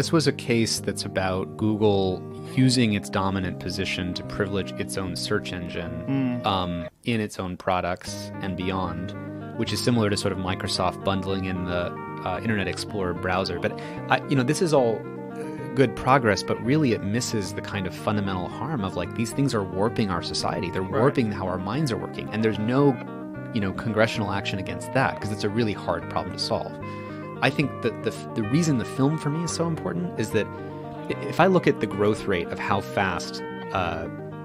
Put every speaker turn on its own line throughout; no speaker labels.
This was a case that's about Google using its dominant position to privilege its own search engine in its own products and beyond, which is similar to sort of Microsoft bundling in the Internet Explorer browser. But this is all good progress, but really it misses the kind of fundamental harm of like these things are warping our society. They're warping how our minds are working, and there's no congressional action against that because it's a really hard problem to solve. I think that the reason the film for me is so important is that if I look at the growth rate of how fast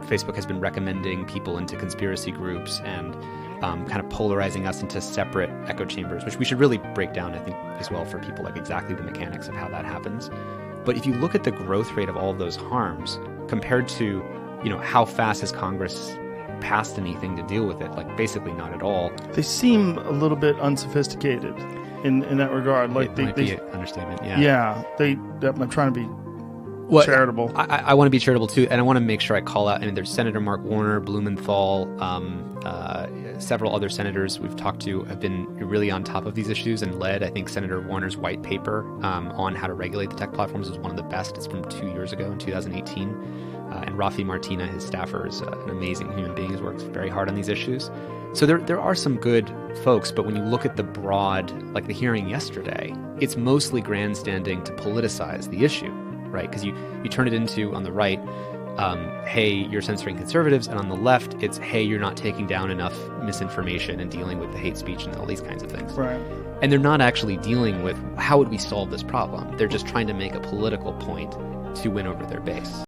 Facebook has been recommending people into conspiracy groups and kind of polarizing us into separate echo chambers, which we should really break down, I think, as well for people, like exactly the mechanics of how that happens. But if you look at the growth rate of all of those harms compared to, how fast has Congress passed anything to deal with it, like basically not at all.
They seem a little bit unsophisticated in that regard. Like
it might be an understatement.
Yeah. I'm trying to be charitable.
I want to be charitable too, and I want to make sure I call out. There's Senator Mark Warner, Blumenthal, several other senators we've talked to have been really on top of these issues and led. I think Senator Warner's white paper on how to regulate the tech platforms is one of the best. It's from 2 years ago in 2018. And Rafi Martina, his staffer, is an amazing human being who's worked very hard on these issues. So there are some good folks, but when you look at the broad, like the hearing yesterday, it's mostly grandstanding to politicize the issue, right? Because you turn it into, on the right, hey, you're censoring conservatives, and on the left, it's, hey, you're not taking down enough misinformation and dealing with the hate speech and all these kinds of things.
Right.
And they're not actually dealing with how would we solve this problem. They're just trying to make a political point to win over their base.